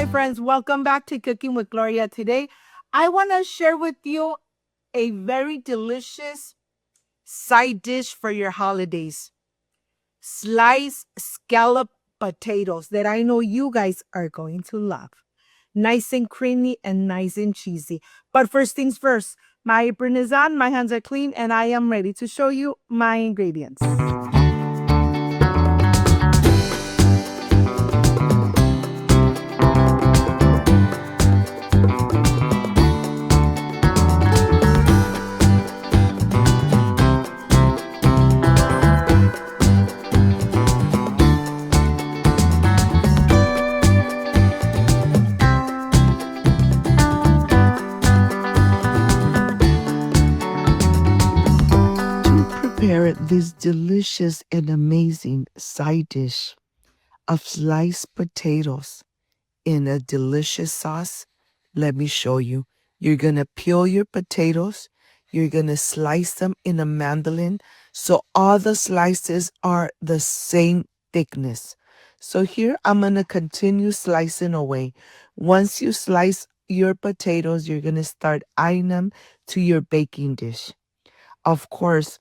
my friends, welcome back to Cooking with Gloria. Today, I want to share with you a very delicious side dish for your holidays. Sliced scalloped potatoes that I know you guys are going to love. Nice and creamy and nice and cheesy. But first things first, my apron is on, my hands are clean, and I am ready to show you my ingredients. Prepare this delicious and amazing side dish of sliced potatoes in a delicious sauce. Let me show you. You're going to peel your potatoes. You're going to slice them in a mandolin so all the slices are the same thickness. So here I'm going to continue slicing away. Once you slice your potatoes, you're going to start adding them to your baking dish. Of course,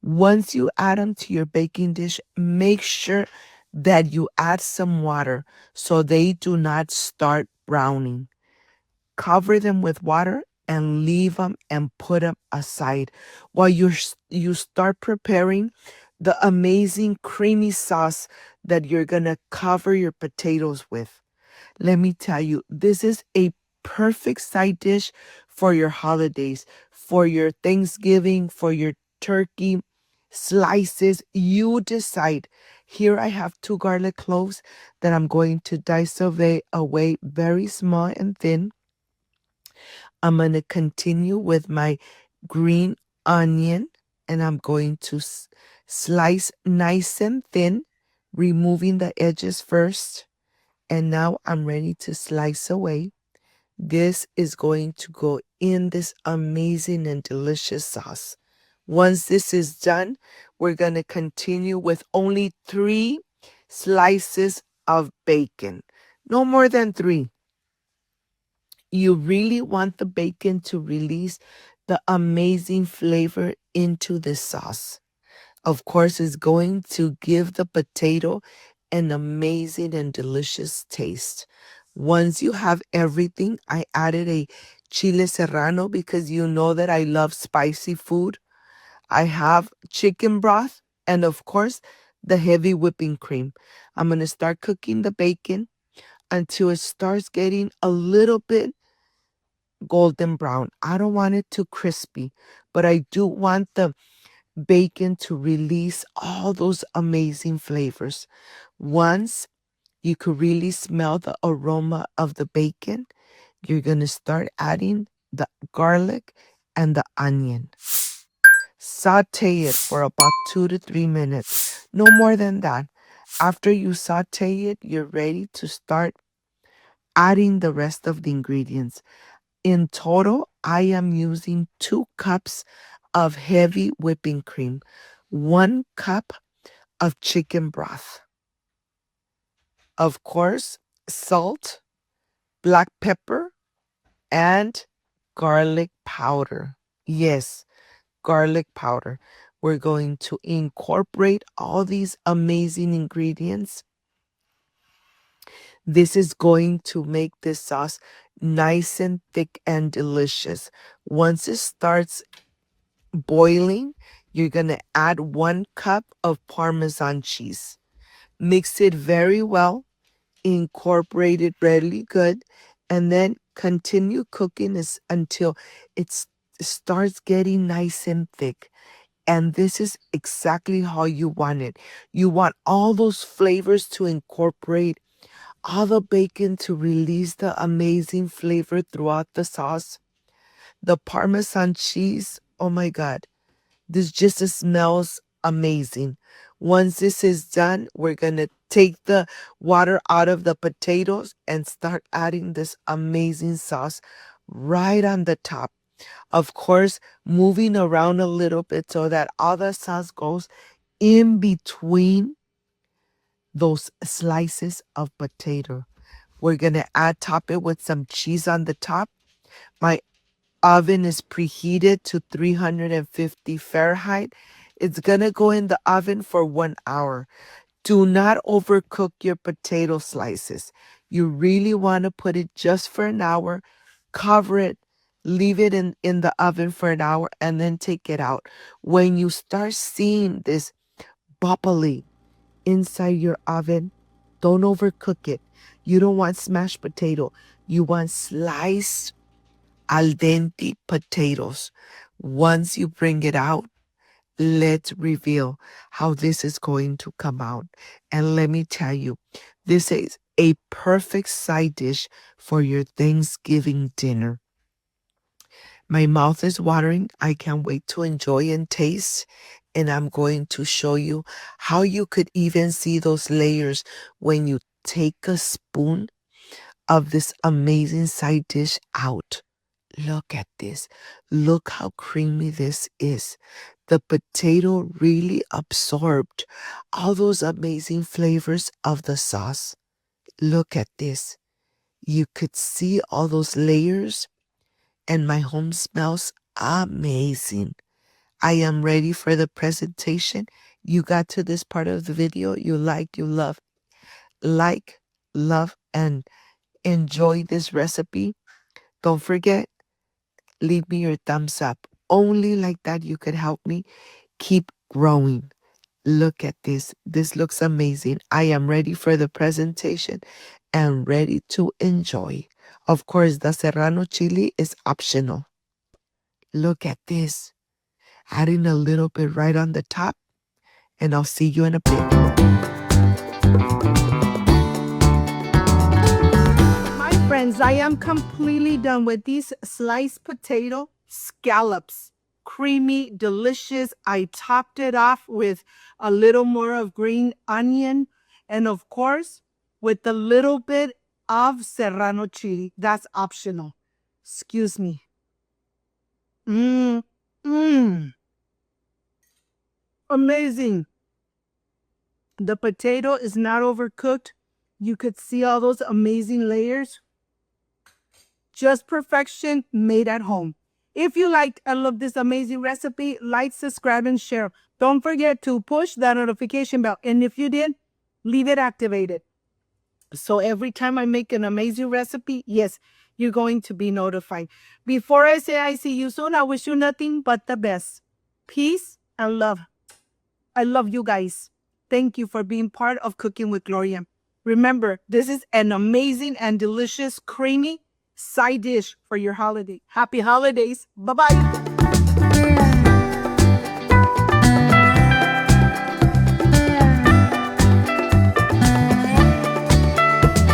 once you add them to your baking dish, make sure that you add some water so they do not start browning. Cover them with water and leave them and put them aside while you start preparing the amazing creamy sauce that you're going to cover your potatoes with. Let me tell you, this is a perfect side dish for your holidays, for your Thanksgiving, for your turkey slices. You decide. Here I have 2 garlic cloves that I'm going to dice away very small and thin. I'm going to continue with my green onion, and I'm going to slice nice and thin, removing the edges first. And now I'm ready to slice away. This is going to go in this amazing and delicious sauce. Once this is done, we're going to continue with only 3 slices of bacon. No more than 3. You really want the bacon to release the amazing flavor into the sauce. Of course, it's going to give the potato an amazing and delicious taste. Once you have everything, I added a chile serrano because you know that I love spicy food. I have chicken broth and, of course, the heavy whipping cream. I'm going to start cooking the bacon until it starts getting a little bit golden brown. I don't want it too crispy, but I do want the bacon to release all those amazing flavors. Once you could really smell the aroma of the bacon, you're going to start adding the garlic and the onion. Saute it for about 2 to 3 minutes. No more than that. After you saute it, you're ready to start adding the rest of the ingredients. In total, I am using 2 cups of heavy whipping cream, 1 cup of chicken broth. Of course, salt, black pepper, and garlic powder. Yes, garlic powder. We're going to incorporate all these amazing ingredients. This is going to make this sauce nice and thick and delicious. Once it starts boiling, you're going to add 1 cup of Parmesan cheese. Mix it very well, incorporate it really good, and then continue cooking this until it starts getting nice and thick. And this is exactly how you want it. You want all those flavors to incorporate, all the bacon to release the amazing flavor throughout the sauce. The Parmesan cheese, oh my God, this just smells amazing. Once this is done, we're going to take the water out of the potatoes and start adding this amazing sauce right on the top. Of course, moving around a little bit so that all the sauce goes in between those slices of potato. We're going to top it with some cheese on the top. My oven is preheated to 350 Fahrenheit. It's going to go in the oven for 1 hour. Do not overcook your potato slices. You really want to put it just for an hour, cover it, leave it in the oven for an hour, and then take it out. When you start seeing this bubbly inside your oven, don't overcook it. You don't want smashed potato. You want sliced al dente potatoes. Once you bring it out, let's reveal how this is going to come out. And let me tell you, this is a perfect side dish for your Thanksgiving dinner. My mouth is watering. I can't wait to enjoy and taste. And I'm going to show you how you could even see those layers when you take a spoon of this amazing side dish out. Look at this. Look how creamy this is. The potato really absorbed all those amazing flavors of the sauce. Look at this. You could see all those layers, and my home smells amazing. I am ready for the presentation. You got to this part of the video. You liked, you love. Like, love, and enjoy this recipe. Don't forget, leave me your thumbs up. Only like that you could help me keep growing. Look at this. This looks amazing. I am ready for the presentation and ready to enjoy. Of course, the serrano chili is optional. Look at this. Adding a little bit right on the top, and I'll see you in a bit. My friends, I am completely done with these sliced potato scallops. Creamy, delicious. I topped it off with a little more of green onion, and of course, with a little bit of serrano chili. That's optional. Excuse me. Amazing. The potato is not overcooked. You could see all those amazing layers. Just perfection made at home. If you liked and love this amazing recipe, like, subscribe, and share. Don't forget to push that notification bell. And if you did, leave it activated. So every time I make an amazing recipe, yes, you're going to be notified. Before I say I see you soon, I wish you nothing but the best. Peace and love. I love you guys. Thank you for being part of Cooking with Gloria. Remember, this is an amazing and delicious, creamy side dish for your holiday. Happy holidays. Bye-bye.